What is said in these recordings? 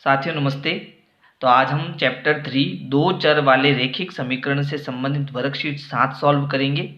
साथियों नमस्ते। तो आज हम चैप्टर 3 दो चर वाले रैखिक समीकरण से संबंधित वर्कशीट 7 सॉल्व करेंगे।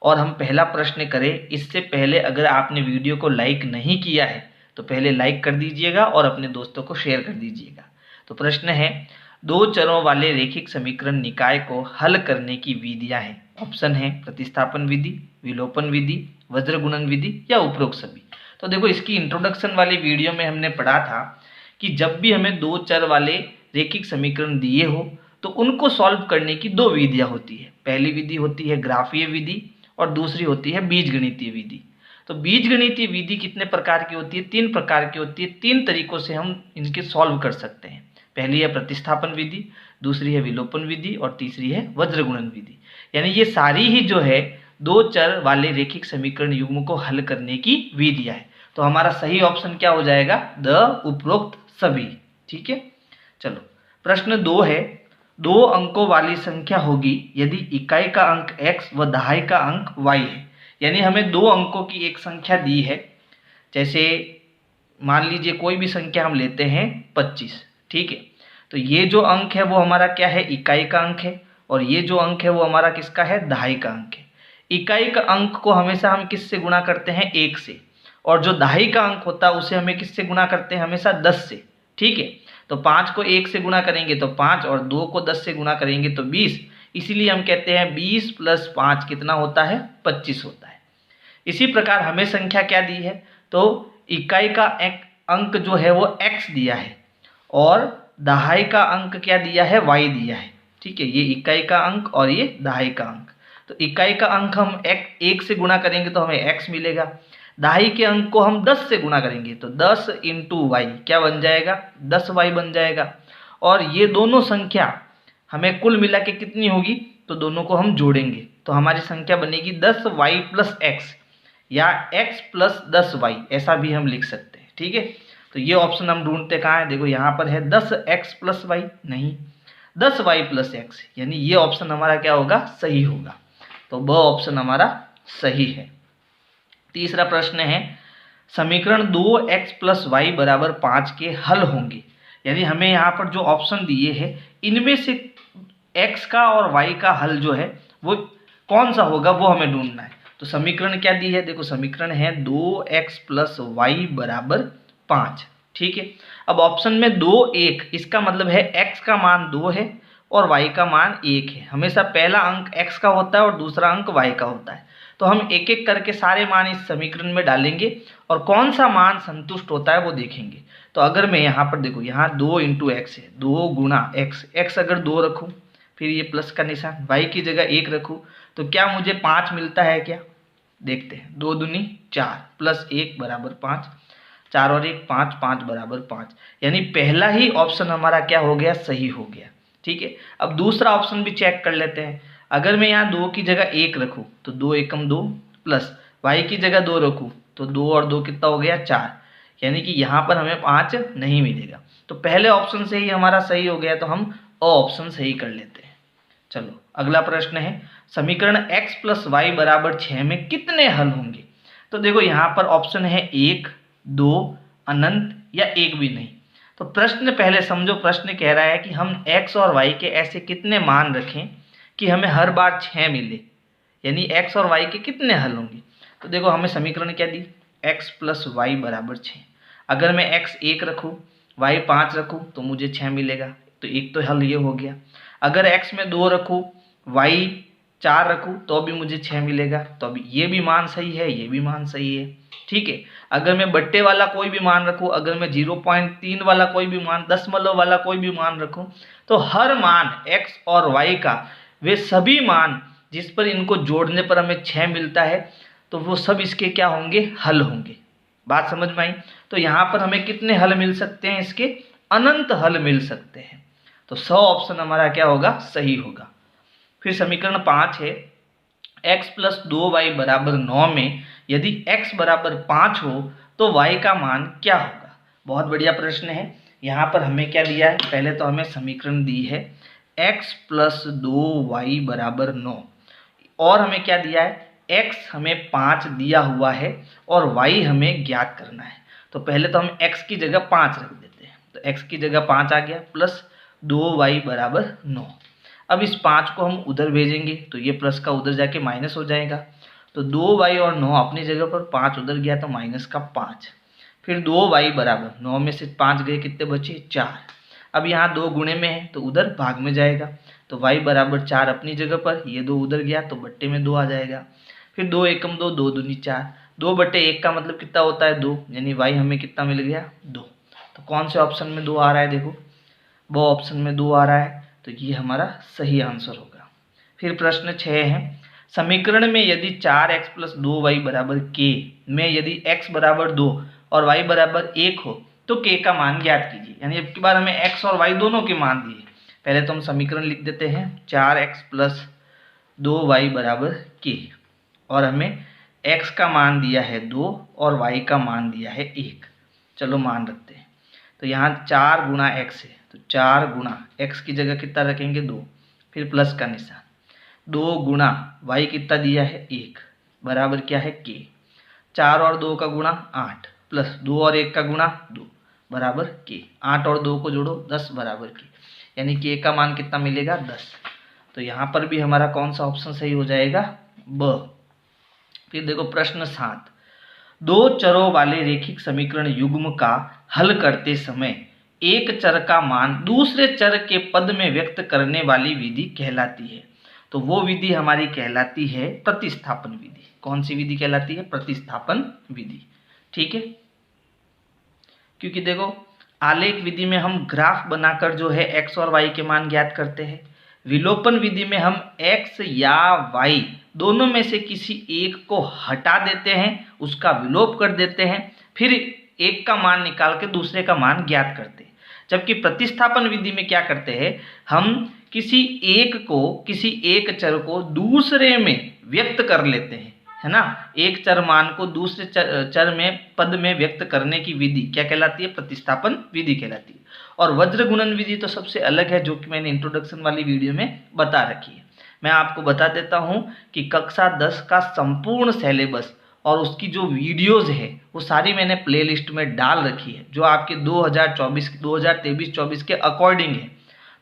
और हम पहला प्रश्न करें इससे पहले अगर आपने वीडियो को लाइक नहीं किया है तो पहले लाइक कर दीजिएगा और अपने दोस्तों को शेयर कर दीजिएगा। तो प्रश्न है, दो चरों वाले रैखिक समीकरण निकाय को हल करने की विधियां हैं। ऑप्शन है प्रतिस्थापन विधि, विलोपन विधि, वज्रगुणन विधि या उपरोक्त सभी। तो देखो, इसकी इंट्रोडक्शन वाली वीडियो में हमने पढ़ा था कि जब भी हमें दो चर वाले रैखिक समीकरण दिए हो तो उनको सॉल्व करने की दो विधियां होती है। पहली विधि होती है ग्राफीय विधि और दूसरी होती है बीजगणितीय विधि। तो बीजगणितीय विधि कितने प्रकार की होती है? 3 प्रकार की होती है। 3 तरीकों से हम इनके सॉल्व कर सकते हैं। पहली है प्रतिस्थापन विधि, दूसरी है विलोपन विधि और तीसरी है वज्रगुणन विधि। यानी ये सारी ही जो है दो चर वाले रैखिक समीकरण युग्म को हल करने की विधियां है। तो हमारा सही ऑप्शन क्या हो जाएगा? द उपरोक्त सभी। ठीक है, चलो प्रश्न 2 है, दो अंकों वाली संख्या होगी यदि इकाई का अंक x व दहाई का अंक y है। यानी हमें दो अंकों की एक संख्या दी है। जैसे मान लीजिए कोई भी संख्या हम लेते हैं 25। ठीक है, तो ये जो अंक है वो हमारा क्या है? इकाई का अंक है। और ये जो अंक है वो हमारा किसका है? दहाई का अंक है। इकाई का अंक को हमेशा हम किससे गुणा करते हैं? 1 से। और जो दहाई का अंक होता है उसे हमें किससे गुणा करते हैं? हमेशा 10 से। ठीक है, तो 5 को 1 से गुणा करेंगे तो 5 और 2 को 10 से गुणा करेंगे तो 20। इसीलिए हम कहते हैं 20 + 5 कितना होता है? 25 होता है। इसी प्रकार हमें संख्या क्या दी है? तो इकाई का एक अंक जो है वो x दिया है और दहाई का अंक क्या दिया है? y दिया है। ठीक है, ये इकाई का अंक और ये दहाई का अंक। तो इकाई का अंक हम 1 से गुणा करेंगे तो हमें x मिलेगा। दहाई के अंक को हम 10 से गुणा करेंगे तो 10 × y क्या बन जाएगा? 10y बन जाएगा। और ये दोनों संख्या हमें कुल मिला के कितनी होगी? तो दोनों को हम जोड़ेंगे तो हमारी संख्या बनेगी 10y + x या x + 10y, ऐसा भी हम लिख सकते हैं। ठीक है, तो ये ऑप्शन हम ढूंढते कहाँ है? देखो यहाँ पर है 10x + y, नहीं 10y + x, यानी ये ऑप्शन हमारा क्या होगा? सही होगा। तो ब ऑप्शन हमारा सही है। तीसरा प्रश्न है, समीकरण 2x + y = 5 के हल होंगे। यानी हमें यहाँ पर जो ऑप्शन दिए हैं इनमें से x का और y का हल जो है वो कौन सा होगा वो हमें ढूंढना है। तो समीकरण क्या दी है? देखो समीकरण है 2x + y = 5। ठीक है, अब ऑप्शन में 2 1, इसका मतलब है x का मान 2 है और y का मान 1 है। हमेशा पहला अंक x का होता है और दूसरा अंक y का होता है। तो हम एक एक करके सारे मान इस समीकरण में डालेंगे और कौन सा मान संतुष्ट होता है वो देखेंगे। तो अगर मैं यहाँ पर देखो, यहाँ 2 × x है, 2 × x अगर 2 रखूँ, फिर ये प्लस का निशान, y की जगह 1 रखूँ, तो क्या मुझे 5 मिलता है क्या? देखते हैं। 2 दूनी 4 + 1 = 5, 4 और 1 5, 5 = 5। यानी पहला ही ऑप्शन हमारा क्या हो गया? सही हो गया। ठीक है, अब दूसरा ऑप्शन भी चेक कर लेते हैं। अगर मैं यहाँ 2 की जगह 1 रखूँ तो 2 एकम 2 प्लस y की जगह 2 रखूँ तो 2 और 2 कितना हो गया? 4। यानी कि यहाँ पर हमें 5 नहीं मिलेगा। तो पहले ऑप्शन से ही हमारा सही हो गया, तो हम अ ऑप्शन सही कर लेते हैं। चलो अगला प्रश्न है, समीकरण x + y = 6 में कितने हल होंगे? तो देखो यहाँ पर ऑप्शन है 1, 2, अनंत या एक भी नहीं। तो प्रश्न पहले समझो, प्रश्न कह रहा है कि हम x और y के ऐसे कितने मान रखें कि हमें हर बार 6 मिले। यानी x और y के कितने हल होंगे? तो देखो हमें समीकरण क्या दी? x + y = 6। अगर मैं x 1 रखूँ, y 5 रखूँ तो मुझे 6 मिलेगा। तो एक तो हल ये हो गया। अगर x में 2 रखूँ, y 4 रखूँ तो भी मुझे 6 मिलेगा। तो अभी ये भी मान सही है, ये भी मान सही है। ठीक है, अगर मैं बट्टे वाला कोई भी मान रखूँ, अगर मैं 0.3 वाला कोई भी मान, दशमलव वाला कोई भी मान रखूँ, तो हर मान x और y का वे सभी मान जिस पर इनको जोड़ने पर हमें 6 मिलता है, तो वो सब इसके क्या होंगे? हल होंगे। बात समझ में आई? तो यहाँ पर हमें कितने हल मिल सकते हैं? इसके अनंत हल मिल सकते हैं। तो 100 ऑप्शन हमारा क्या होगा? सही होगा। फिर समीकरण 5 है, x + 2y = 9 में यदि x = 5 हो तो y का मान क्या होगा? बहुत बढ़िया प्रश्न है। यहाँ पर हमें क्या दिया है? पहले तो हमें समीकरण दी है x + 2y = 9 और हमें क्या दिया है? x हमें 5 दिया हुआ है और y हमें ज्ञात करना है। तो पहले तो हम x की जगह 5 रख देते हैं। तो x की जगह 5 आ गया प्लस 2y बराबर 9। अब इस 5 को हम उधर भेजेंगे तो ये प्लस का उधर जाके माइनस हो जाएगा, तो 2y और 9 अपनी जगह पर, 5 उधर गया तो माइनस का 5। फिर 2y बराबर 9 में से 5 गए, कितने बचे 4। अब यहाँ 2 गुणे में है तो उधर भाग में जाएगा, तो y बराबर 4 अपनी जगह पर, ये 2 उधर गया तो बट्टे में 2 आ जाएगा। फिर 2 एकम 2, 2 दूनी 4, 2 बटे 1 का मतलब कितना होता है 2, यानी y हमें कितना मिल गया 2। तो कौन से ऑप्शन में 2 आ रहा है, देखो वो ऑप्शन में 2 आ रहा है, तो ये हमारा सही आंसर होगा। फिर प्रश्न 6 है, समीकरण में यदि 4x प्लस 2y बराबर k में यदि x बराबर 2 और y बराबर 1 हो तो k का मान ज्ञात कीजिए। यानी अब की बार हमें x और y दोनों के मान दिए। पहले तो हम समीकरण लिख देते हैं, 4x प्लस 2y बराबर k, और हमें x का मान दिया है 2 और y का मान दिया है 1। चलो मान रखते हैं, तो यहाँ 4 गुणा x है, तो 4 गुणा x की जगह कितना रखेंगे 2, फिर प्लस का निशान, 2 गुणा y कितना दिया है 1 बराबर क्या है k, 4 और 2 का गुणा 8 प्लस 2 और 1 का गुणा 2 बराबर k, 8 और 2 को जोड़ो 10 बराबर k, यानी k का मान कितना मिलेगा 10। तो यहाँ पर भी हमारा कौन सा ऑप्शन सही हो जाएगा, ब। फिर देखो प्रश्न 7, 2 चरों वाले रेखिक समीकरण युग्म का हल करते समय एक चर का मान दूसरे चर के पद में व्यक्त करने वाली विधि कहलाती है। तो वो विधि हमारी कहलाती है प्रतिस्थापन विधि। कौन सी विधि कहलाती है, प्रतिस्थापन विधि। ठीक है, क्योंकि देखो आलेख विधि में हम ग्राफ बनाकर जो है x और y के मान ज्ञात करते हैं, विलोपन विधि में हम x या y दोनों में से किसी एक को हटा देते हैं, उसका विलोप कर देते हैं, फिर एक का मान निकाल के दूसरे का मान ज्ञात करते हैं। जबकि प्रतिस्थापन विधि में क्या करते हैं, हम किसी एक चर को दूसरे में व्यक्त कर लेते हैं, है ना। एक चर मान को दूसरे चर में पद में व्यक्त करने की विधि क्या कहलाती है, प्रतिस्थापन विधि कहलाती है। और वज्र गुणन विधि तो सबसे अलग है, जो कि मैंने इंट्रोडक्शन वाली वीडियो में बता रखी है। मैं आपको बता देता हूं कि कक्षा 10 का संपूर्ण सिलेबस और उसकी जो वीडियोस है वो सारी मैंने प्लेलिस्ट में डाल रखी है, जो आपके 2023-24 के अकॉर्डिंग है।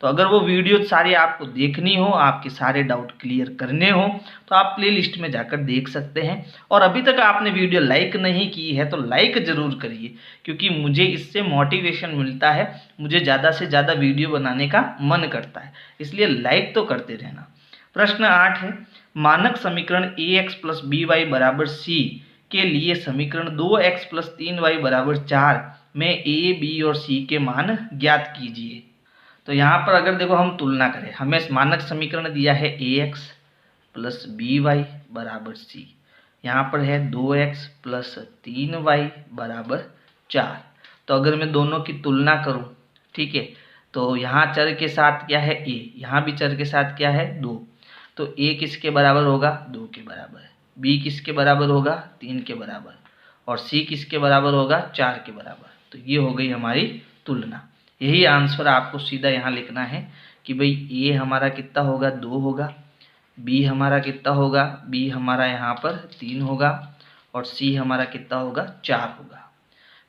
तो अगर वो वीडियो सारी आपको देखनी हो, आपके सारे डाउट क्लियर करने हो, तो आप प्लेलिस्ट में जाकर देख सकते हैं। और अभी तक आपने वीडियो लाइक नहीं की है तो लाइक ज़रूर करिए, क्योंकि मुझे इससे मोटिवेशन मिलता है, मुझे ज़्यादा से ज़्यादा वीडियो बनाने का मन करता है, इसलिए लाइक तो करते रहना। प्रश्न 8 है, मानक समीकरण ax प्लस by बराबर c के लिए समीकरण 2x प्लस 3y बराबर 4 में a, b और c के मान ज्ञात कीजिए। तो यहाँ पर अगर देखो हम तुलना करें, हमें मानक समीकरण दिया है ax प्लस by बराबर c, यहाँ पर है 2x प्लस 3y बराबर 4। तो अगर मैं दोनों की तुलना करूँ, ठीक है, तो यहाँ चर के साथ क्या है a, यहाँ भी चर के साथ क्या है 2, तो a किसके बराबर होगा 2 के बराबर, b किसके बराबर होगा 3 के बराबर, और c किसके बराबर होगा 4 के बराबर। तो ये हो गई हमारी तुलना। यही आंसर आपको सीधा यहाँ लिखना है कि भाई a हमारा कितना होगा 2 होगा, b हमारा कितना होगा, b हमारा यहाँ पर 3 होगा, और c हमारा कितना होगा 4 होगा।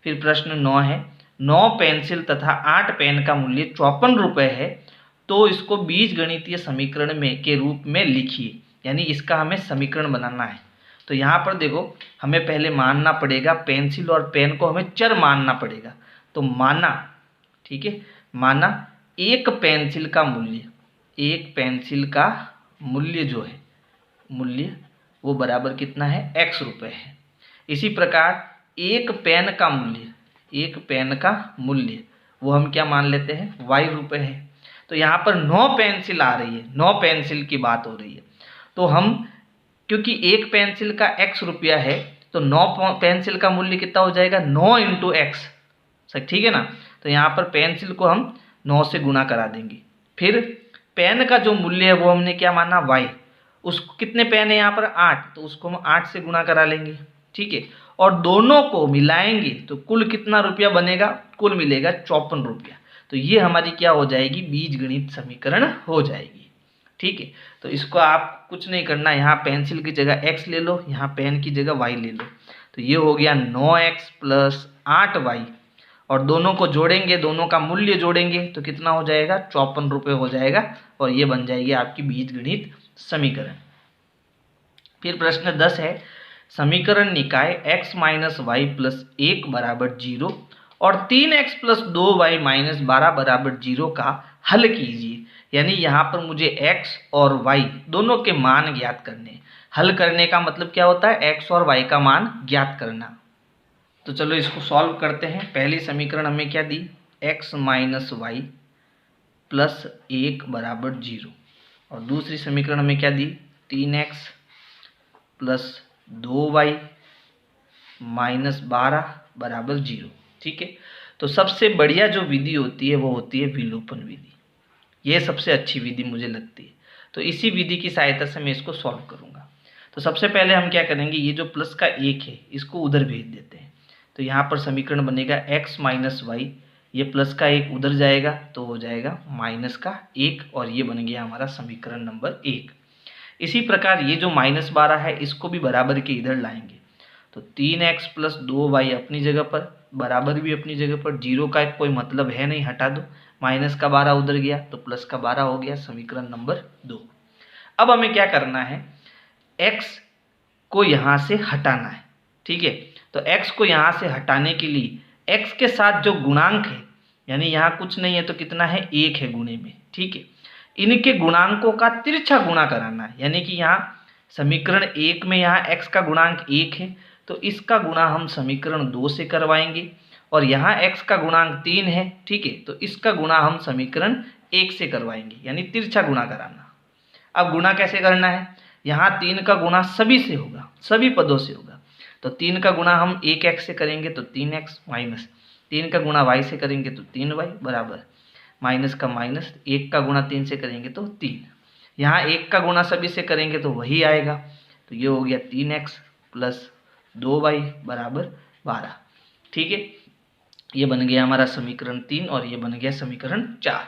फिर प्रश्न 9 है, 9 पेंसिल तथा 8 पेन का मूल्य 54 रुपये है, तो इसको बीजगणितीय समीकरण में के रूप में लिखिए। यानी इसका हमें समीकरण बनाना है। तो यहाँ पर देखो हमें पहले मानना पड़ेगा, पेंसिल और पेन को हमें चर मानना पड़ेगा। तो माना, ठीक है, माना एक पेंसिल का मूल्य जो है मूल्य वो बराबर कितना है x रुपये है। इसी प्रकार एक पेन का मूल्य वो हम क्या मान लेते हैं y रुपये है। तो यहाँ पर 9 पेंसिल आ रही है, 9 पेंसिल की बात हो रही है, तो हम क्योंकि एक पेंसिल का x रुपया है तो 9 पेंसिल का मूल्य कितना हो जाएगा 9 इंटू एक्स, ठीक है ना। तो यहाँ पर पेंसिल को हम 9 से गुणा करा देंगे। फिर पेन का जो मूल्य है वो हमने क्या माना y, उसको कितने पेन है यहाँ पर 8, तो उसको हम 8 से गुणा करा लेंगे, ठीक है। और दोनों को मिलाएंगे तो कुल कितना रुपया बनेगा, कुल मिलेगा 54 रुपया। तो ये हमारी क्या हो जाएगी, बीजगणित समीकरण हो जाएगी, ठीक है। तो इसको आप कुछ नहीं करना, यहाँ पेंसिल की जगह x ले लो, यहाँ पेन की जगह y ले लो। तो ये हो गया 9x प्लस 8y, और दोनों को जोड़ेंगे, दोनों का मूल्य जोड़ेंगे तो कितना हो जाएगा, 54 रुपये हो जाएगा और ये बन जाएगी आपकी बीजगणित समीकरण। फिर प्रश्न 10 है, समीकरण निकाय x माइनस वाई प्लस 1 बराबर 0 और 3x प्लस 2y माइनस 12 बराबर 0 का हल कीजिए। यानी यहाँ पर मुझे x और y दोनों के मान ज्ञात करने। हल करने का मतलब क्या होता है, x और y का मान ज्ञात करना। तो चलो इसको सॉल्व करते हैं। पहली समीकरण हमें क्या दी, x माइनस वाई प्लस 1 बराबर 0 और दूसरी समीकरण हमें क्या दी, 3x प्लस 2y माइनस 12 बराबर 0। ठीक है, तो सबसे बढ़िया जो विधि होती है वो होती है विलोपन विधि। ये सबसे अच्छी विधि मुझे लगती है, तो इसी विधि की सहायता से मैं इसको सॉल्व करूँगा। तो सबसे पहले हम क्या करेंगे, ये जो प्लस का 1 है इसको उधर भेज देते हैं। तो यहाँ पर समीकरण बनेगा x माइनस वाई, ये प्लस का 1 उधर जाएगा तो हो जाएगा माइनस का 1 और ये बन गया हमारा समीकरण नंबर 1। इसी प्रकार ये जो माइनस 12 है इसको भी बराबर के इधर लाएंगे। तो 3x प्लस 2y अपनी जगह पर, बराबर भी अपनी जगह पर, 0 का कोई मतलब है नहीं, हटा दो। माइनस का 12 उधर गया तो प्लस का 12 हो गया, समीकरण नंबर 2। अब हमें क्या करना है, x को यहाँ से हटाना है। ठीक है, तो x को यहाँ से हटाने के लिए x के साथ जो गुणांक है, यानी यहाँ कुछ नहीं है तो कितना है, 1 है गुणे में। ठीक है, इनके गुणांकों का तिरछा गुणा कराना है। यानी कि यहाँ समीकरण 1 में यहाँ x का गुणांक 1 है तो इसका गुणा हम समीकरण 2 से करवाएंगे और यहाँ x का गुणांक 3 है। ठीक है, तो इसका गुणा हम समीकरण 1 से करवाएंगे, यानी तिरछा गुणा कराना। अब गुणा कैसे करना है, यहाँ 3 का गुणा सभी से होगा, सभी पदों से होगा। तो 3 का गुणा हम 1x से करेंगे तो 3x माइनस 3 का गुणा y से करेंगे तो 3y बराबर माइनस का माइनस 1 का गुणा 3 से करेंगे तो 3। यहाँ 1 का गुणा सभी से करेंगे तो वही आएगा, तो ये हो गया 3x प्लस 2y बराबर 12। ठीक है, ये बन गया हमारा समीकरण 3 और ये बन गया समीकरण 4।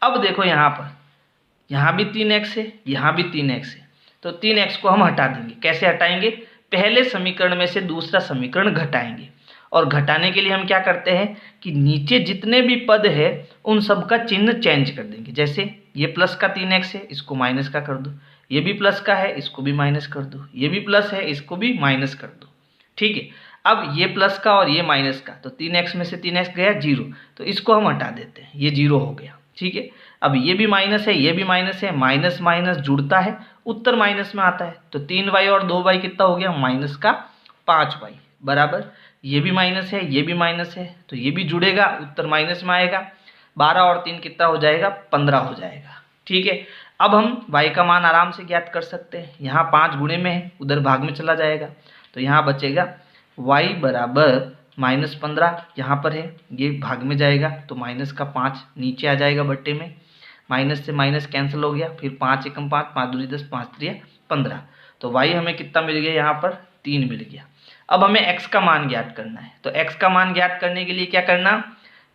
अब देखो यहाँ पर, यहाँ भी 3x है, यहाँ भी 3x है, तो 3x को हम हटा देंगे। कैसे हटाएंगे, पहले समीकरण में से दूसरा समीकरण घटाएंगे और घटाने के लिए हम क्या करते हैं कि नीचे जितने भी पद है उन सब का चिन्ह चेंज कर देंगे। जैसे ये प्लस का 3x है, इसको माइनस का कर दो, ये भी प्लस का है, इसको भी माइनस कर दो, ये भी प्लस है, इसको भी माइनस कर दो। ठीक है, अब ये प्लस का और ये माइनस का, तो 3x में से 3x गया 0, तो इसको हम हटा देते हैं, ये 0 हो गया। ठीक है, अब ये भी माइनस है, ये भी माइनस है, माइनस माइनस जुड़ता है, उत्तर माइनस में आता है, तो 3y और 2y कितना हो गया, माइनस का 5y बराबर, ये भी माइनस है, ये भी माइनस है, तो ये भी जुड़ेगा, उत्तर माइनस में आएगा। 12 और 3 कितना हो जाएगा, 15 हो जाएगा। ठीक है, अब हम y का मान आराम से ज्ञात कर सकते हैं। यहाँ 5 गुणे में है, उधर भाग में चला जाएगा, तो यहाँ बचेगा y बराबर -15, यहाँ पर है, ये भाग में जाएगा तो माइनस का 5 नीचे आ जाएगा बट्टे में, माइनस से माइनस कैंसिल हो गया, फिर 5 एकम 5, 5 दूनी 10, 5 त्रिया 15, तो y हमें कितना मिल गया, यहाँ पर 3 मिल गया। अब हमें x का मान ज्ञात करना है, तो x का मान ज्ञात करने के लिए क्या करना,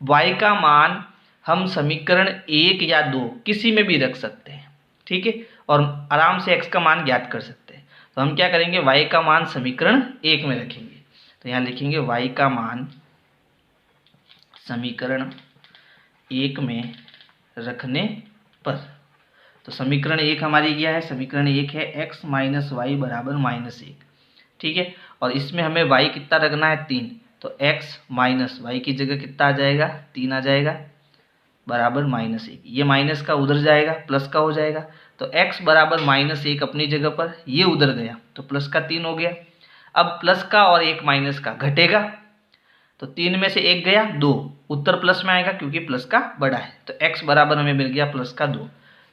y का मान हम समीकरण 1 या 2 किसी में भी रख सकते हैं। ठीक है, और आराम से x का मान ज्ञात कर सकते हैं। तो हम क्या करेंगे, y का मान समीकरण 1 में रखेंगे, तो यहाँ लिखेंगे y का मान समीकरण 1 में रखने पर, तो समीकरण 1 हमारी क्या है, समीकरण 1 है x माइनस वाई बराबर -1। ठीक है, और इसमें हमें y कितना रखना है, 3, तो x माइनस वाई की जगह कितना आ जाएगा, 3 आ जाएगा बराबर -1। ये माइनस का उधर जाएगा, प्लस का हो जाएगा, तो x बराबर -1 अपनी जगह पर, ये उधर गया तो प्लस का 3 हो गया। अब प्लस का और एक माइनस का घटेगा, तो 3 में से 1 गया 2, उत्तर प्लस में आएगा क्योंकि प्लस का बड़ा है, तो x बराबर हमें मिल गया प्लस का 2।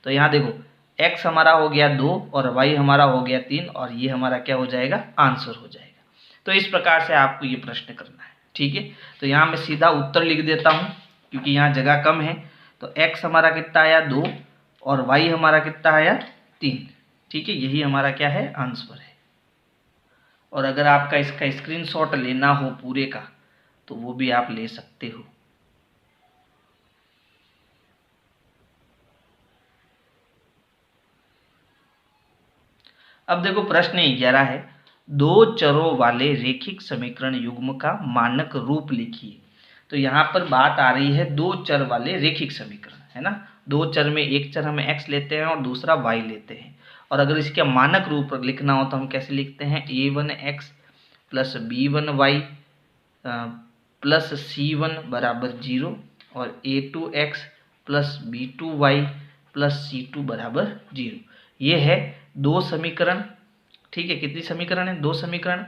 तो यहाँ देखो x हमारा हो गया 2 और y हमारा हो गया 3 और ये हमारा क्या हो जाएगा, आंसर हो जाएगा। तो इस प्रकार से आपको ये प्रश्न करना है। ठीक है, तो यहाँ मैं सीधा उत्तर लिख देता हूँ क्योंकि यहाँ जगह कम है, तो x हमारा कितना आया 2 और y हमारा कितना आया 3। ठीक है, यही हमारा क्या है, आंसर है। और अगर आपका इसका स्क्रीनशॉट लेना हो पूरे का तो वो भी आप ले सकते हो। अब देखो प्रश्न 11 है, दो चरों वाले रेखिक समीकरण युग्म का मानक रूप लिखिए। तो यहाँ पर बात आ रही है दो चर वाले रेखिक समीकरण, है ना। दो चर में एक चर हम x लेते हैं और दूसरा y लेते हैं, और अगर इसका मानक रूप लिखना हो तो हम कैसे लिखते हैं, a1x plus b1y plus c1 बराबर 0 और a2x plus b2y plus c2 बराबर 0। ये है दो समीकरण, ठीक है। कितनी समीकरण है, दो समीकरण,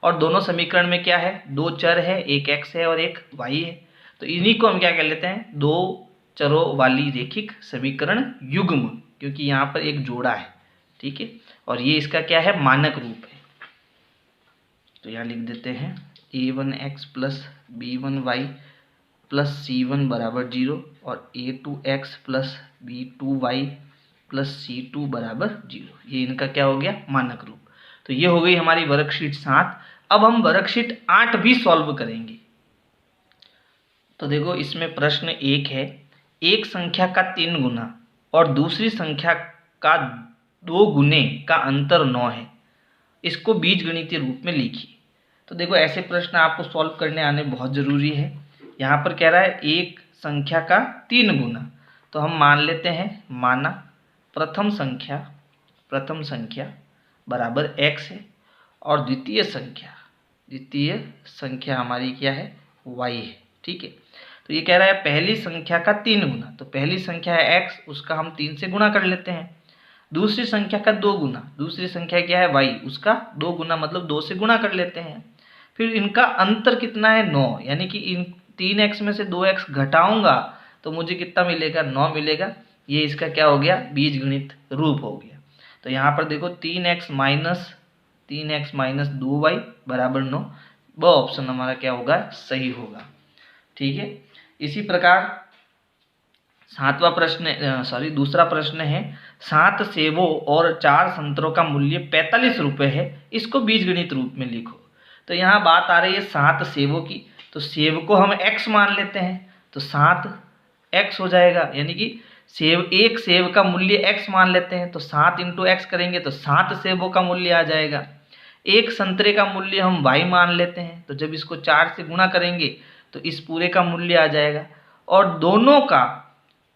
और दोनों समीकरण में क्या है, दो चर है, एक x है और एक y है। तो इन्हीं को हम क्या कह लेते हैं, दो चरों वाली रेखिक समीकरण युग्म, क्योंकि यहाँ पर एक जोड़ा है, ठीक है। और ये इसका क्या है, मानक रूप है। तो यहाँ लिख देते हैं a1x plus b1y plus c1 बराबर 0 और a2x plus b2y plus c2 बराबर 0। ये इनका क्या हो गया, मानक रूप। तो ये हो गई हमारी वर्कशीट 7। अब हम वर्कशीट 8 भी सॉल्व करेंगे। तो देखो इसमें प्रश्न 1 है, एक संख्या का 3 गुना और दूसरी संख्या का 2 गुने का अंतर 9 है, इसको बीजगणितीय रूप में लिखिए। तो देखो ऐसे प्रश्न आपको सॉल्व करने आने बहुत ज़रूरी है। यहाँ पर कह रहा है एक संख्या का 3 गुना, तो हम मान लेते हैं, माना प्रथम संख्या बराबर x है और द्वितीय संख्या हमारी क्या है, y है, ठीक है। तो ये कह रहा है पहली संख्या का 3 गुना, तो पहली संख्या है x, उसका हम 3 से गुणा कर लेते हैं। दूसरी संख्या का 2 गुना, दूसरी संख्या क्या है y, उसका 2 गुना मतलब 2 से गुणा कर लेते हैं। फिर इनका अंतर कितना है, 9, यानी कि इन 3x में से 2x घटाऊंगा तो मुझे कितना मिलेगा, 9 मिलेगा। ये इसका क्या हो गया, बीजगणित रूप हो गया। तो यहाँ पर देखो 3x माइनस 2y बराबर 9, वो ऑप्शन हमारा क्या होगा, सही होगा, ठीक है। इसी प्रकार दूसरा प्रश्न है, 7 सेबों और 4 संतरों का मूल्य 45 रुपये है, इसको बीजगणित रूप में लिखो। तो यहाँ बात आ रही है 7 सेबों की, तो सेब को हम x मान लेते हैं, तो 7x हो जाएगा, यानी कि एक सेब का मूल्य x मान लेते हैं, तो 7 × x करेंगे तो 7 सेबों का मूल्य आ जाएगा। एक संतरे का मूल्य हम y मान लेते हैं, तो जब इसको 4 से गुणा करेंगे तो इस पूरे का मूल्य आ जाएगा, और दोनों का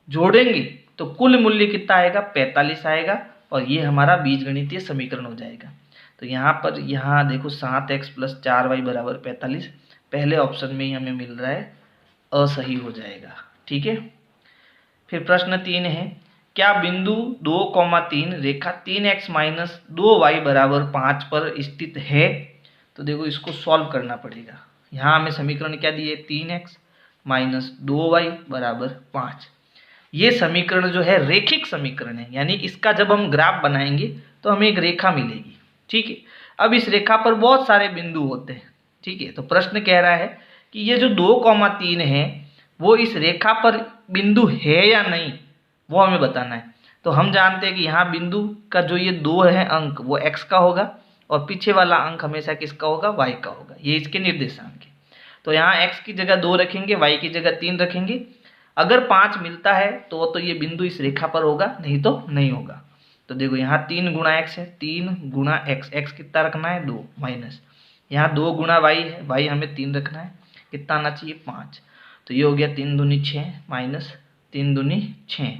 जोड़ेंगे तो कुल मूल्य कितना आएगा, 45 आएगा, और ये हमारा बीजगणितीय समीकरण हो जाएगा। तो यहाँ देखो 7x प्लस 4y बराबर 45, पहले ऑप्शन में ही हमें मिल रहा है, असही हो जाएगा, ठीक है। फिर प्रश्न 3 है, क्या बिंदु 2,3 रेखा 3x माइनस 2y बराबर 5 पर स्थित है। तो देखो इसको सॉल्व करना पड़ेगा। यहाँ हमें समीकरण क्या दिए, 3x माइनस 2y बराबर 5। ये समीकरण जो है रेखिक समीकरण है, यानी इसका जब हम ग्राफ बनाएंगे तो हमें एक रेखा मिलेगी, ठीक है। अब इस रेखा पर बहुत सारे बिंदु होते हैं, ठीक है। तो प्रश्न कह रहा है कि ये जो 2,3 है वो इस रेखा पर बिंदु है या नहीं, वो हमें बताना है। तो हम जानते हैं कि यहाँ बिंदु का जो ये 2 है अंक, वो x का होगा, और पीछे वाला अंक हमेशा किसका होगा, y का होगा। ये इसके निर्देशांक है। तो यहाँ x की जगह 2 रखेंगे, y की जगह 3 रखेंगे। अगर 5 मिलता है तो ये बिंदु इस रेखा पर होगा, नहीं तो नहीं होगा। तो देखो यहाँ 3 गुणा x है, 3 गुणा x कितना रखना है, 2 माइनस यहाँ 2 गुणा y है, y हमें 3 रखना है, कितना आना चाहिए, 5। तो ये हो गया 3 दूनी 6 माइनस 3 दूनी 6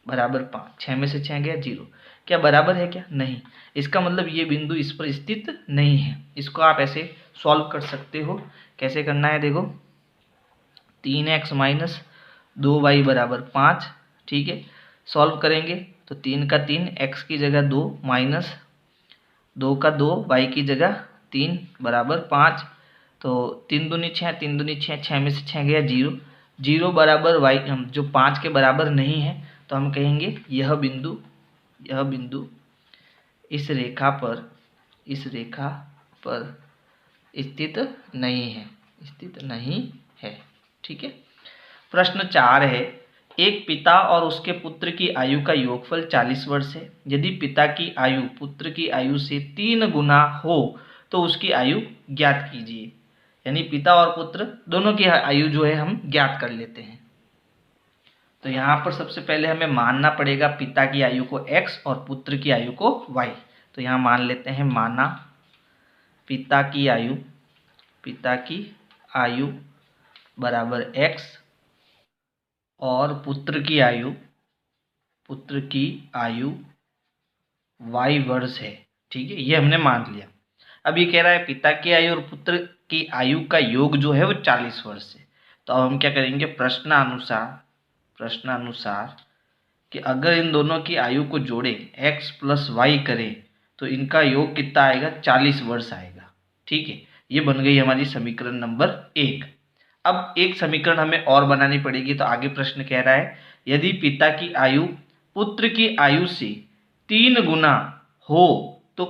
बराबर 5। 6 में से 6 गया 0। क्या बराबर है क्या, नहीं। इसका मतलब ये बिंदु इस पर स्थित नहीं है। इसको आप ऐसे सॉल्व कर सकते हो। कैसे करना है, देखो 3x माइनस 2y बराबर 5, ठीक है। सॉल्व करेंगे तो 3 का 3, x की जगह 2 माइनस 2 का 2, y की जगह 3 बराबर 5। तो 3 दूनी 6, 3 दूनी 6, 6 में से 6 गया 0। 0 बराबर y जो 5 के बराबर नहीं है, तो हम कहेंगे यह बिंदु इस रेखा पर स्थित नहीं है, ठीक है। प्रश्न 4 है, एक पिता और उसके पुत्र की आयु का योगफल 40 वर्ष है। यदि पिता की आयु पुत्र की आयु से 3 गुना हो तो उसकी आयु ज्ञात कीजिए। यानी पिता और पुत्र दोनों की आयु जो है हम ज्ञात कर लेते हैं। तो यहाँ पर सबसे पहले हमें मानना पड़ेगा पिता की आयु को x और पुत्र की आयु को y। तो यहाँ मान लेते हैं, माना पिता की आयु बराबर x और पुत्र की आयु y वर्ष है। ठीक है, ये हमने मान लिया। अब ये कह रहा है पिता की आयु और पुत्र की आयु का योग जो है वो 40 वर्ष है। तो अब हम क्या करेंगे, प्रश्नानुसार कि अगर इन दोनों की आयु को जोड़े x प्लस वाई करें तो इनका योग कितना आएगा, 40 वर्ष आएगा। ठीक है, ये बन गई हमारी समीकरण नंबर 1। अब एक समीकरण हमें और बनानी पड़ेगी। तो आगे प्रश्न कह रहा है यदि पिता की आयु पुत्र की आयु से 3 गुना हो तो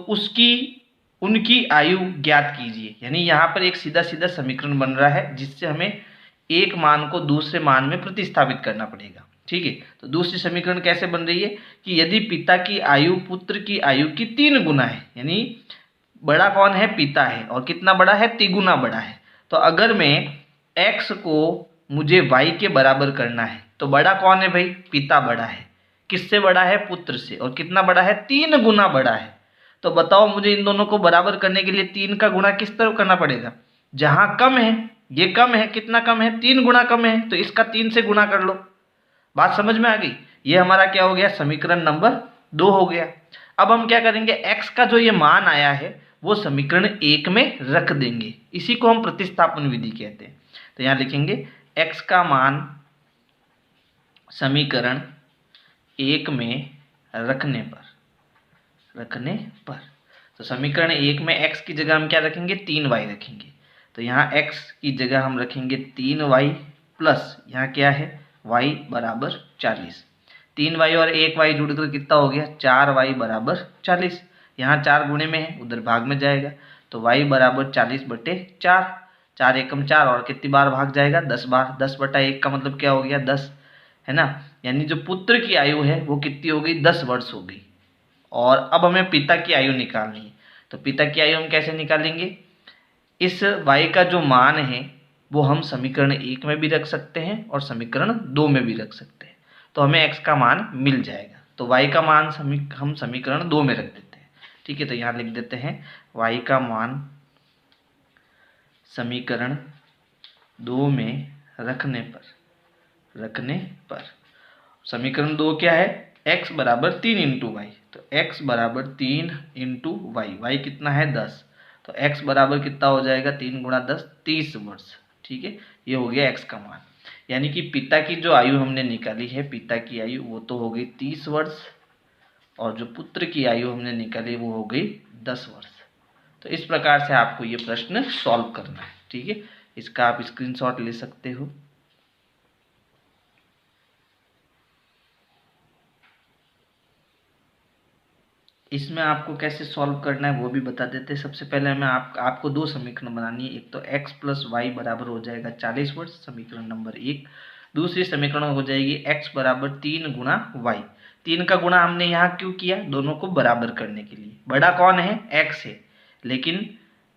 उनकी आयु ज्ञात कीजिए। यानी यहाँ पर एक सीधा सीधा समीकरण बन रहा है जिससे हमें एक मान को दूसरे मान में प्रतिस्थापित करना पड़ेगा। ठीक है, तो दूसरी समीकरण कैसे बन रही है कि यदि पिता की आयु पुत्र की आयु की 3 गुना है, यानी बड़ा कौन है, पिता है, और कितना बड़ा है, 3 गुना बड़ा है। तो अगर मैं x को मुझे y के बराबर करना है तो बड़ा कौन है भाई, पिता बड़ा है। किससे बड़ा है, पुत्र से, और कितना बड़ा है, 3 गुना बड़ा है। तो बताओ मुझे इन दोनों को बराबर करने के लिए 3 का गुणा किस तरफ करना पड़ेगा, जहां कम है, ये कम है, कितना कम है, 3 गुना कम है, तो इसका 3 से गुणा कर लो। बात समझ में आ गई। ये हमारा क्या हो गया, समीकरण नंबर 2 हो गया। अब हम क्या करेंगे, x का जो ये मान आया है वो समीकरण 1 में रख देंगे। इसी को हम प्रतिस्थापन विधि कहते हैं। तो यहाँ लिखेंगे x का मान समीकरण 1 में रखने पर तो समीकरण 1 में x की जगह हम क्या रखेंगे, 3y रखेंगे। तो यहाँ x की जगह हम रखेंगे 3y प्लस यहाँ क्या है, y बराबर 40। 3y और 1y जुड़कर कितना हो गया, 4y बराबर 40। यहाँ 4 गुणे में है, उधर भाग में जाएगा, तो y बराबर 40/4। 4 एकम 4 और कितनी बार भाग जाएगा, 10 बार। 10/1 का मतलब क्या हो गया, 10, है ना। यानी जो पुत्र की आयु है वो कितनी हो गई, 10 वर्ष हो गई। और अब हमें पिता की आयु निकालनी है। तो पिता की आयु हम कैसे निकालेंगे, इस y का जो मान है वो हम समीकरण 1 में भी रख सकते हैं और समीकरण 2 में भी रख सकते हैं। तो हमें x का मान मिल जाएगा। तो y का मान हम समीकरण 2 में रख देते हैं। ठीक है, तो यहाँ लिख देते हैं y का मान समीकरण 2 में रखने पर समीकरण 2 क्या है, x बराबर 3 इंटू वाई। तो x बराबर 3 इंटू वाई, वाई कितना है, 10। तो x बराबर कितना हो जाएगा, 3 गुणा 10, 30 वर्ष। ठीक है, ये हो गया x का मान। यानी कि पिता की जो आयु हमने निकाली है, पिता की आयु वो तो हो गई 30 वर्ष, और जो पुत्र की आयु हमने निकाली वो हो गई 10 वर्ष। तो इस प्रकार से आपको ये प्रश्न सॉल्व करना है। ठीक है, इसका आप स्क्रीनशॉट ले सकते हो। इसमें आपको कैसे सॉल्व करना है वो भी बता देते हैं। सबसे पहले हमें आपको 2 समीकरण बनानी है। एक तो x प्लस वाई बराबर हो जाएगा 40 वर्ष, समीकरण नंबर 1। दूसरी समीकरण हो जाएगी x बराबर 3 गुणा वाई। 3 का गुणा हमने यहाँ क्यों किया, दोनों को बराबर करने के लिए। बड़ा कौन है, x है, लेकिन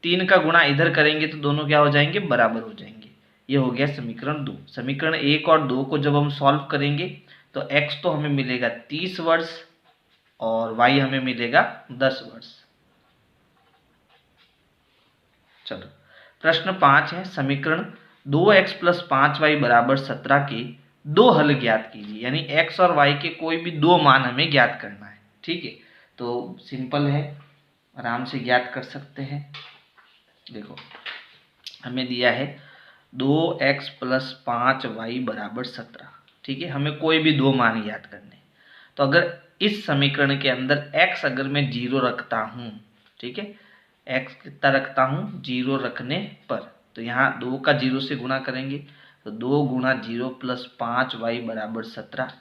3 का गुणा इधर करेंगे तो दोनों क्या हो जाएंगे, बराबर हो जाएंगे। ये हो गया समीकरण 2। समीकरण 1 और 2 को जब हम सॉल्व करेंगे तो x तो हमें मिलेगा 30 वर्ष और y हमें मिलेगा 10 वर्ष। चलो प्रश्न 5 है, समीकरण 2x प्लस 5y बराबर 17 के 2 हल ज्ञात कीजिए। यानी x और y के कोई भी 2 मान हमें ज्ञात करना है। ठीक है, तो सिंपल है, आराम से ज्ञात कर सकते हैं। देखो हमें दिया है 2x प्लस 5y बराबर 17। ठीक है, हमें कोई भी 2 मान ज्ञात करने। तो अगर इस समीकरण के अंदर x अगर मैं 0 रखता हूँ, ठीक है, x कितना रखता हूँ, 0 रखने पर, तो यहाँ 2 का 0 से गुणा करेंगे तो 2 गुणा 0 प्लस 5y बराबर 17।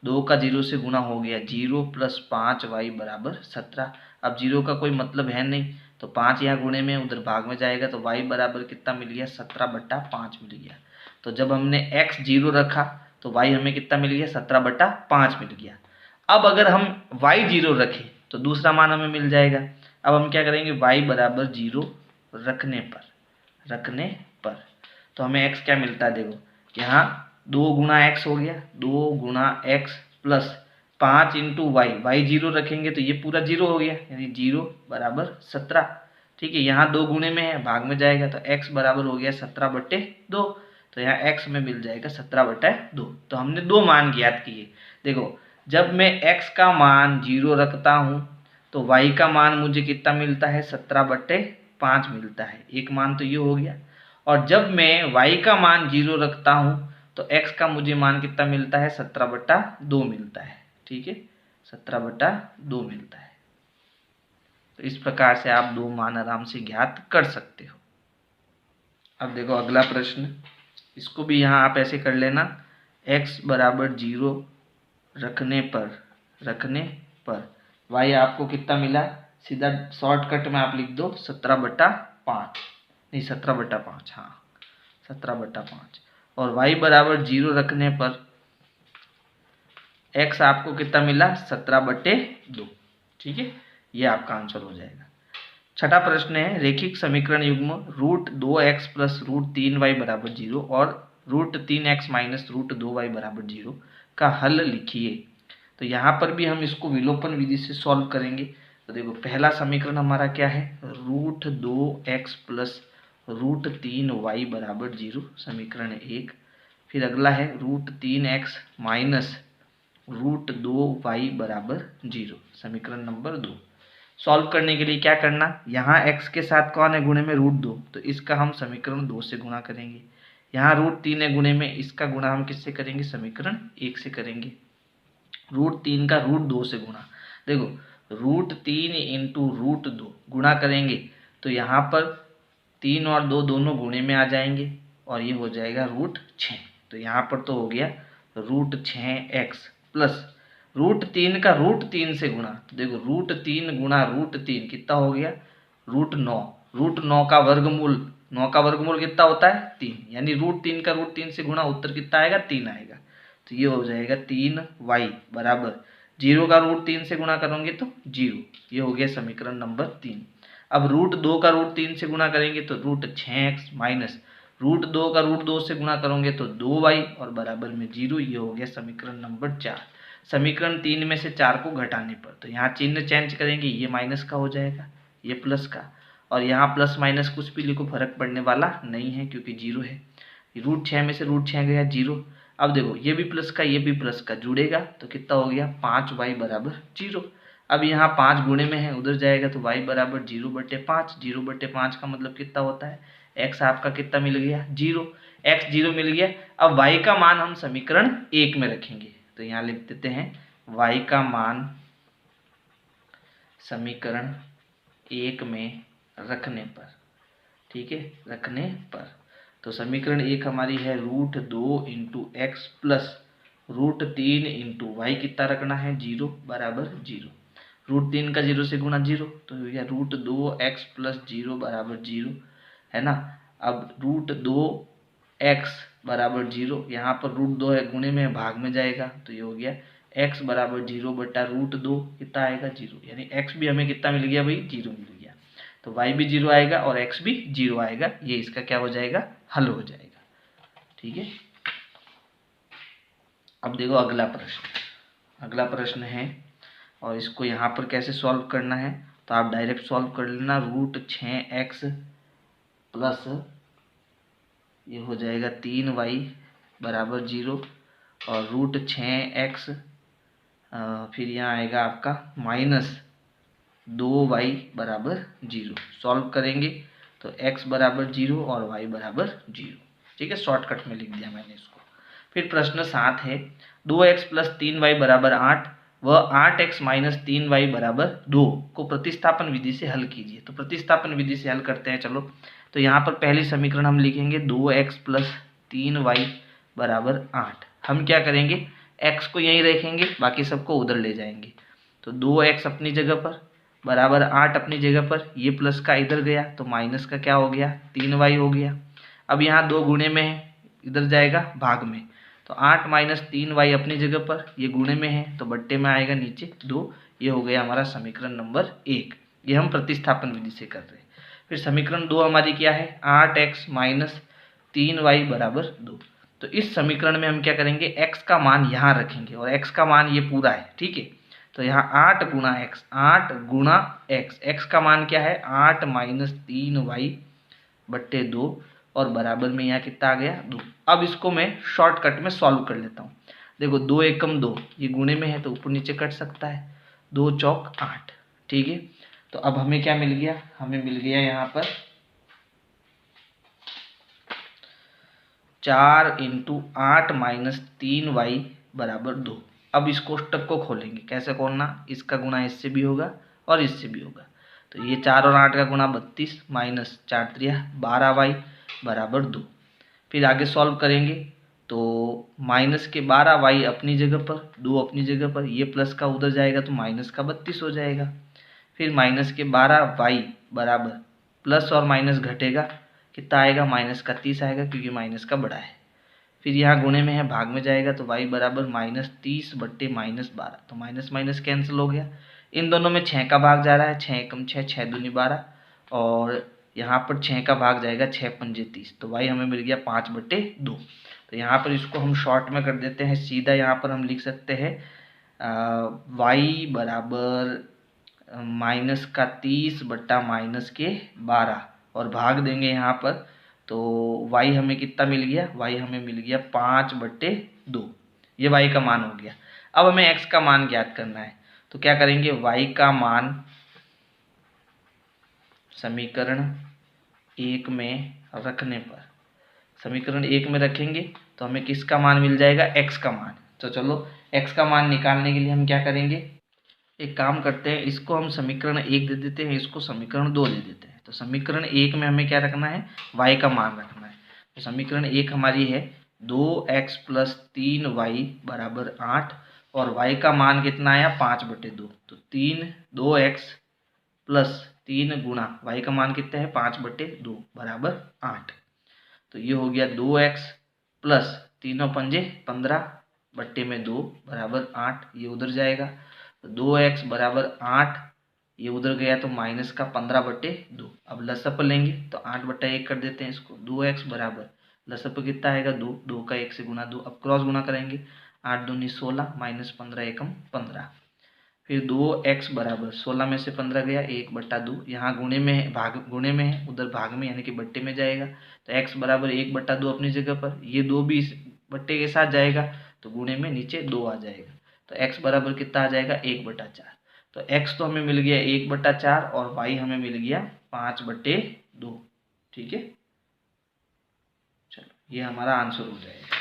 2 का 0 से गुणा हो गया 0 प्लस 5y बराबर 17। अब 0 का कोई मतलब है नहीं, तो 5 यहाँ गुणे में उधर भाग में जाएगा, तो y बराबर कितना मिल गया, 17/5 मिल गया। तो जब हमने x 0 रखा तो y हमें कितना मिल गया, 17/5 मिल गया। अब अगर हम y 0 रखें तो दूसरा मान हमें मिल जाएगा। अब हम क्या करेंगे, y बराबर 0 रखने पर तो हमें x क्या मिलता है, देखो यहाँ 2 गुणा x हो गया, 2 गुणा x प्लस 5 इंटू वाई 0 रखेंगे तो ये पूरा 0 हो गया, यानी 0 बराबर 17। ठीक है, यहाँ 2 गुणे में है, भाग में जाएगा, तो x बराबर हो गया 17/2। तो यहाँ x में मिल जाएगा 17/2। तो हमने दो मान ज्ञात किए। देखो जब मैं x का मान 0 रखता हूँ तो y का मान मुझे कितना मिलता है, 17/5 मिलता है। एक मान तो ये हो गया। और जब मैं y का मान 0 रखता हूँ तो x का मुझे मान कितना मिलता है, 17/2 मिलता है। ठीक है, 17/2 मिलता है। तो इस प्रकार से आप दो मान आराम से ज्ञात कर सकते हो। अब देखो अगला प्रश्न, इसको भी यहाँ आप ऐसे कर लेना, x बराबर 0 रखने पर y आपको कितना मिला, सीधा शॉर्टकट में आप लिख दो 17/5, नहीं 17/5, हाँ 17/5। और y बराबर 0 रखने पर x आपको कितना मिला, 17/2। ठीक है, ये आपका आंसर हो जाएगा। छठा प्रश्न है, रेखिक समीकरण युग्म √2x प्लस √3y बराबर 0 और √3x माइनस √2y बराबर 0 का हल लिखिए। तो यहाँ पर भी हम इसको विलोपन विधि से सॉल्व करेंगे। तो देखो पहला समीकरण हमारा क्या है, √2x प्लस √3y बराबर 0, समीकरण 1। फिर अगला है √3x माइनस √2y बराबर 0, समीकरण नंबर 2। सॉल्व करने के लिए क्या करना, यहाँ x के साथ कौन है गुणे में, √2, तो इसका हम समीकरण 2 से गुणा करेंगे। यहाँ √3 है गुणे में, इसका गुणा हम किससे करेंगे, समीकरण 1 से करेंगे। √3 का √2 से गुणा, देखो √3 इंटू √2 गुणा करेंगे तो यहाँ पर 3 और 2 दोनों गुणे में आ जाएंगे और ये हो जाएगा √6। तो यहाँ पर तो हो गया √6x प्लस √3 का √3 से गुणा, तो देखो √3 गुणा √3 कितना हो गया, √9। √9 का वर्गमूल, 9 का वर्गमूल कितना होता है, 3, यानी √3 का √3 से गुणा, उत्तर कितना आएगा, 3 आएगा। तो ये हो जाएगा 3y बराबर 0 का √3 से गुणा करोगे तो 0, ये हो गया समीकरण नंबर 3। अब √2 का √3 से गुणा करेंगे तो √6x माइनस √2 का √2 से गुणा करोगे तो 2y और बराबर में 0, ये हो गया समीकरण नंबर 4। समीकरण 3 में से 4 को घटाने पर, तो यहाँ चिन्ह चेंज करेंगे, ये माइनस का हो जाएगा, ये प्लस का, और यहाँ प्लस माइनस कुछ भी लिखो फर्क पड़ने वाला नहीं है क्योंकि 0 है। √6 में से √6 गया 0। अब देखो ये भी प्लस का, ये भी प्लस का जुड़ेगा तो कितना हो गया, 5y बराबर 0। अब यहाँ 5 गुणे में है, उधर जाएगा तो y बराबर 0/5। 0/5 का मतलब कितना होता है, x आपका कितना मिल गया, 0, x 0 मिल गया। अब y का मान हम समीकरण 1 में रखेंगे, तो यहाँ लिख देते हैं y का मान समीकरण 1 में रखने पर, ठीक है, रखने पर। तो समीकरण 1 हमारी है √2 into X plus √3 into Y, कितना रखना है, 0 बराबर 0। √3 का 0 से गुणा 0, तो यह √2x प्लस 0 बराबर 0 है ना। अब √2x बराबर 0, यहाँ पर √2 है गुणे में, भाग में जाएगा तो ये हो गया x बराबर 0 बटा √2, कितना आएगा, 0, यानी x भी हमें कितना मिल गया भाई, 0 मिल गया। तो y भी 0 आएगा और x भी 0 आएगा, ये इसका क्या हो जाएगा, हल हो जाएगा। ठीक है, अब देखो अगला प्रश्न, अगला प्रश्न है और इसको यहाँ पर कैसे सॉल्व करना है, तो आप डायरेक्ट सॉल्व कर लेना। √6x प्लस ये हो जाएगा 3y बराबर 0 और √6x फिर यहाँ आएगा आपका माइनस 2y बराबर 0। सॉल्व करेंगे तो x बराबर 0 और y बराबर 0। ठीक है, शॉर्टकट में लिख दिया मैंने इसको। फिर प्रश्न 7 है, 2x प्लस 3y बराबर 8 व 8x माइनस 3y बराबर 2 को प्रतिस्थापन विधि से हल कीजिए। तो प्रतिस्थापन विधि से हल करते हैं, चलो। तो यहाँ पर पहली समीकरण हम लिखेंगे 2x प्लस 3y बराबर 8। हम क्या करेंगे, x को यहीं रखेंगे, बाकी सबको उधर ले जाएंगे। तो 2x अपनी जगह पर बराबर 8 अपनी जगह पर, ये प्लस का इधर गया तो माइनस का क्या हो गया, 3y हो गया। अब यहाँ 2 गुणे में है, इधर जाएगा भाग में, तो 8 माइनस 3y अपनी जगह पर, ये गुणे में है तो बट्टे में आएगा नीचे 2, ये हो गया हमारा समीकरण नंबर 1। ये हम प्रतिस्थापन विधि से कर रहे हैं। फिर समीकरण 2 हमारी क्या है, 8x माइनस 3y बराबर 2। तो इस समीकरण में हम क्या करेंगे, x का मान यहाँ रखेंगे और x का मान ये पूरा है, ठीक है। तो यहाँ 8 गुणा x, 8 गुणा x, x का मान क्या है, 8 माइनस 3y बट्टे 2 और बराबर में यहाँ कितना आ गया 2। अब इसको मैं शॉर्टकट में सॉल्व कर लेता हूँ। देखो 2 एकम 2, ये गुणे में है तो ऊपर नीचे कट सकता है, 2 चौक 8, ठीक है। तो अब हमें क्या मिल गया, हमें मिल गया यहाँ पर 4 × 8 - 3y बराबर 2। अब इस कोष्टक को खोलेंगे, कैसे खोलना, इसका गुणा इससे भी होगा और इससे भी होगा। तो ये 4 और 8 का गुणा 32 माइनस 4 3 12y बराबर 2। फिर आगे सॉल्व करेंगे तो माइनस के 12y अपनी जगह पर, 2 अपनी जगह पर, ये प्लस का उधर जाएगा तो माइनस का 32 हो जाएगा। फिर माइनस के 12y बराबर प्लस और माइनस घटेगा, कितना आएगा, माइनस का 30 आएगा क्योंकि माइनस का बड़ा है। फिर यहाँ गुणे में है, भाग में जाएगा तो y बराबर -30 बट्टे -12, तो माइनस माइनस कैंसिल हो गया। इन दोनों में 6 का भाग जा रहा है, 6 एकम 6, 6 दूनी 12, और यहाँ पर 6 का भाग जाएगा, 6 पंजे 30, तो y हमें मिल गया 5/2। तो यहाँ पर इसको हम शॉर्ट में कर देते हैं, सीधा यहाँ पर हम लिख सकते हैं y बराबर -30 बट्टा -12, और भाग देंगे यहाँ पर तो y हमें कितना मिल गया, y हमें मिल गया 5/2। ये y का मान हो गया। अब हमें x का मान ज्ञात करना है, तो क्या करेंगे, y का मान समीकरण 1 में रखने पर, समीकरण 1 में रखेंगे तो हमें किसका मान मिल जाएगा, x का मान। तो चलो x का मान निकालने के लिए हम क्या करेंगे, एक काम करते हैं, इसको हम समीकरण 1 दे देते हैं, इसको समीकरण 2 दे देते हैं। तो समीकरण 1 में हमें क्या रखना है, y का मान रखना है। तो समीकरण 1 हमारी है 2x + 3y बराबर 8, और y का मान कितना आया, 5/2। तो 2x + 3 गुणा y का मान कितना है, 5/2 बराबर 8। तो ये हो गया 2x + 3 पंजे 15 बट्टे में 2 बराबर 8, ये उधर जाएगा तो 2x बराबर 8, ये उधर गया तो माइनस का 15/2। अब लसअप लेंगे तो 8/1 कर देते हैं इसको, 2x बराबर लसअप कितना आएगा 2, 2 का 1 से गुना 2, अब क्रॉस गुना करेंगे, 8 दूनी 16 माइनस 15 एकम 15। फिर 2x बराबर 16 में से 15 गया 1/2, यहाँ गुणे में है, भाग गुणे में है, उधर भाग में यानी कि बट्टे में जाएगा, तो x बराबर 1/2 अपनी जगह पर, ये 2 भी इस बट्टे के साथ जाएगा तो गुणे में नीचे 2 आ जाएगा, तो x बराबर कितना आ जाएगा 1/4। तो x तो हमें मिल गया 1/4 और y हमें मिल गया 5/2, ठीक है। चलो ये हमारा आंसर हो जाएगा।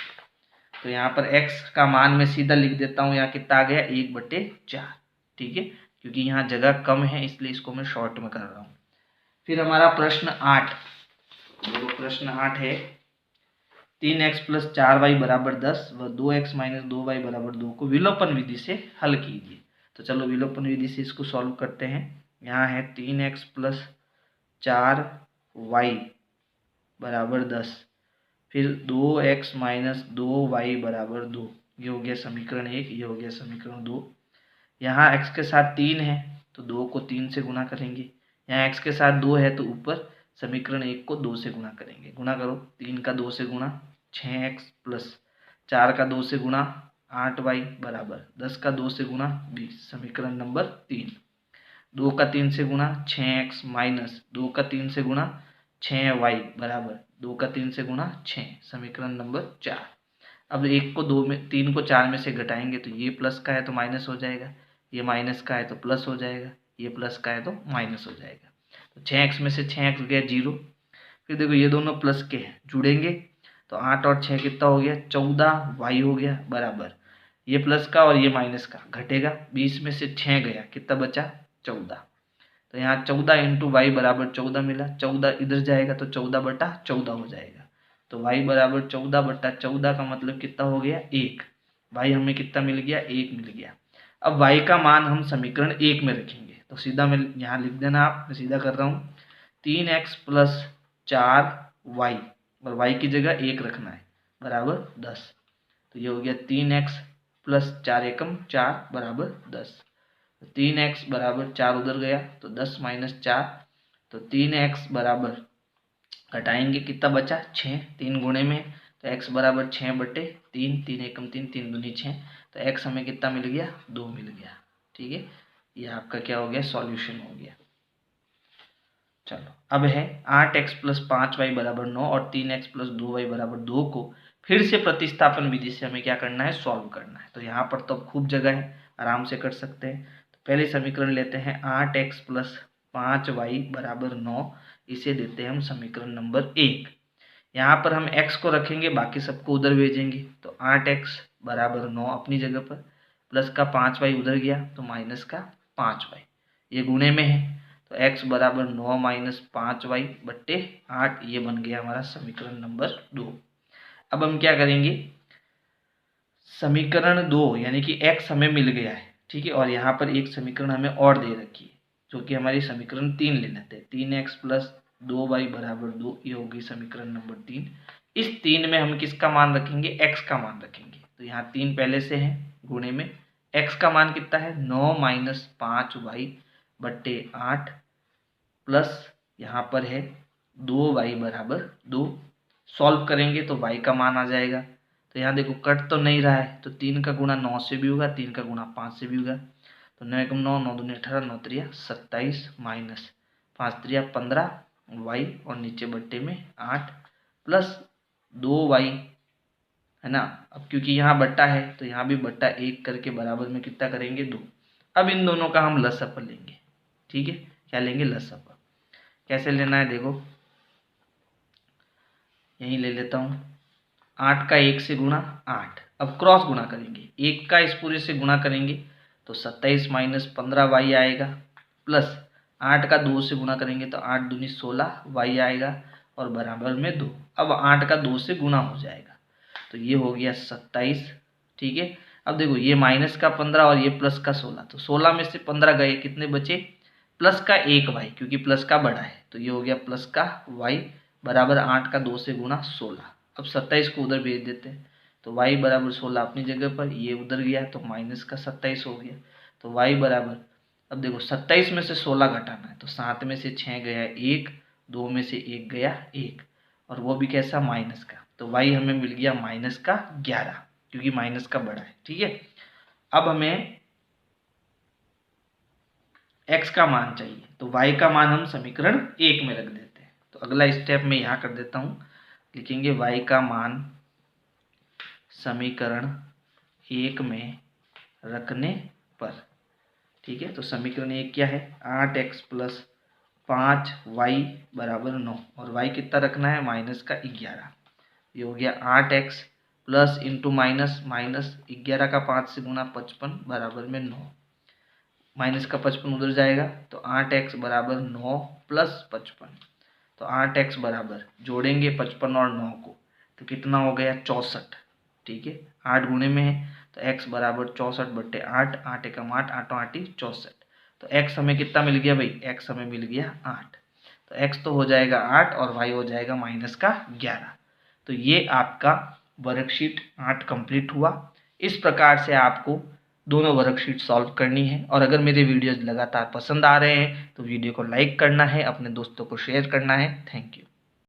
तो यहाँ पर x का मान मैं सीधा लिख देता हूँ, यहाँ कितना आ गया 1/4, ठीक है, क्योंकि यहाँ जगह कम है इसलिए इसको मैं शॉर्ट में कर रहा हूँ। फिर हमारा प्रश्न 8, देखो प्रश्न 8 है 3x + 4y बराबर 10 व 2x - 2y बराबर 2 को विलोपन विधि से हल कीजिए। तो चलो विलोपन विधि से इसको सॉल्व करते हैं। यहाँ है 3x + 4y बराबर 10, फिर 2x - 2y बराबर 2, ये हो गया समीकरण 1, ये हो गया समीकरण 2। यहाँ x के साथ 3 है तो 2 को 3 से गुना करेंगे, यहाँ x के साथ 2 है तो ऊपर समीकरण 1 को 2 से गुना करेंगे, गुना करो, 3 का 2 से गुणा 6x + 4 का 2 से गुणा 8y बराबर 10 का 2 से गुणा 20, समीकरण नंबर 3। 2 का 3 से गुणा 6x माइनस 2 का 3 से गुणा 6y बराबर 2 का 3 से गुणा 6, समीकरण नंबर 4। अब 1 को 2 में, 3 को 4 में से घटाएंगे तो ये प्लस का है तो माइनस हो जाएगा, ये माइनस का है तो प्लस हो जाएगा, ये प्लस का है तो माइनस हो जाएगा। तो 6x में से 6x गया 0। फिर देखो ये दोनों प्लस के हैं, जुड़ेंगे तो 8 और 6 कितना हो गया 14y हो गया बराबर, ये प्लस का और ये माइनस का घटेगा, 20 में से 6 गया, कितना बचा 14। तो यहाँ 14 × y बराबर 14 मिला, 14 इधर जाएगा तो 14/14 हो जाएगा। तो y बराबर 14/14 का मतलब कितना हो गया 1, y हमें कितना मिल गया 1 मिल गया। अब y का मान हम समीकरण 1 में रखेंगे, तो सीधा मैं यहाँ लिख देना, आप मैं सीधा कर रहा हूँ 3x + 4y, और y की जगह 1 रखना है बराबर 10। तो ये हो गया 3x + 4 एकम 4 बराबर 10, 3x बराबर 4 उधर गया तो 10 - 4, तो 3x बराबर घटाएंगे कितना बचा 6, 3 गुणे में तो x बराबर 6/3, 3 एकम 3, 3 दूनी 6, तो x हमें कितना मिल गया 2 मिल गया, ठीक है। ये आपका क्या हो गया सॉल्यूशन हो गया। चलो अब है 8x प्लस 5y बराबर 9 और 3x प्लस 2y बराबर 2 को फिर से प्रतिस्थापन विधि से हमें क्या करना है, सॉल्व करना है। तो यहाँ पर तो खूब जगह है, आराम से कर सकते हैं। तो पहले समीकरण लेते हैं 8x प्लस 5y बराबर 9, इसे देते हैं हम समीकरण नंबर 1। यहाँ पर हम x को रखेंगे, बाकी सबको उधर भेजेंगे। तो 8x बराबर 9 अपनी जगह पर, प्लस का 5y उधर गया तो माइनस का 5y, ये गुणे में है। तो x बराबर 9 माइनस 5y बट्टे 8, ये बन गया हमारा समीकरण नंबर 2। अब हम क्या करेंगे, समीकरण 2 यानी कि x हमें मिल गया है, ठीक है, और यहाँ पर एक समीकरण हमें और दे रखी है जो कि हमारी समीकरण 3 ले लेते हैं। 3x प्लस 2y बराबर 2, ये होगी समीकरण नंबर 3। इस 3 में हम किसका मान रखेंगे, x का मान रखेंगे। तो यहाँ 3 पहले से है, गुणे में x का मान कितना है 9 माइनस 5y बट्टे 8, प्लस यहाँ पर है 2y बराबर 2। सॉल्व करेंगे तो y का मान आ जाएगा। तो यहाँ देखो कट तो नहीं रहा है, तो 3 का गुणा 9 से भी होगा, 3 का गुणा 5 से भी होगा। तो 9 एकम 9, 9 दूनी 18, 9 त्रिया 27 माइनस 5 त्रिया 15 y और नीचे बट्टे में 8 प्लस 2y, है ना। अब क्योंकि यहाँ बट्टा है तो यहाँ भी बट्टा 1 करके बराबर में कितना करेंगे 2। अब इन दोनों का हम लसअप लेंगे, ठीक है। क्या लेंगे, लसअप। कैसे लेना है देखो, यहीं ले लेता हूँ। 8 का 1 से गुणा 8, अब क्रॉस गुणा करेंगे, 1 का इस पूरे से गुणा करेंगे तो 27 माइनस 15y आएगा, प्लस 8 का 2 से गुणा करेंगे तो 8 दूनी 16y आएगा और बराबर में 2। अब 8 का 2 से गुणा हो जाएगा तो ये हो गया 27, ठीक है। अब देखो ये माइनस का 15 और ये प्लस का 16, तो 16 में से 15 गए, कितने बचे, प्लस का 1y, क्योंकि प्लस का बड़ा है तो ये हो गया प्लस का y बराबर 8 का 2 से गुणा 16। अब 27 को उधर भेज देते हैं तो y बराबर 16 अपनी जगह पर, ये उधर गया तो माइनस का 27 हो गया। तो y बराबर, अब देखो 27 में से 16 घटाना है तो 7 में से 6 गया 1, 2 में से 1 गया 1, और वो भी कैसा, माइनस का। तो y हमें मिल गया माइनस का 11, क्योंकि माइनस का बड़ा है, ठीक है। अब हमें x का मान चाहिए, तो y का मान हम समीकरण 1 में रख देते हैं। तो अगला स्टेप मैं यहाँ कर देता हूँ, लिखेंगे y का मान समीकरण 1 में रखने पर, ठीक है। तो समीकरण 1 क्या है, 8x प्लस 5y बराबर 9, और y कितना रखना है, माइनस का 11। ये हो गया 8x plus into minus, minus 11 का 5 से गुणा 55 बराबर में 9, माइनस का 55 उधर जाएगा तो 8x बराबर 9 प्लस 55। तो 8x बराबर, जोड़ेंगे 55 और 9 को तो कितना हो गया 64, ठीक है। 8 गुणे में है तो x बराबर 64 बट्टे 8, 8 एकम 8, 8 8 64। तो x हमें कितना मिल गया भाई, x हमें मिल गया 8। तो x तो हो जाएगा 8 और y हो जाएगा माइनस का 11। तो ये आपका वर्कशीट 8 कंप्लीट हुआ। इस प्रकार से आपको दोनों वर्कशीट सॉल्व करनी है। और अगर मेरे वीडियोज़ लगातार पसंद आ रहे हैं तो वीडियो को लाइक करना है, अपने दोस्तों को शेयर करना है। Thank you.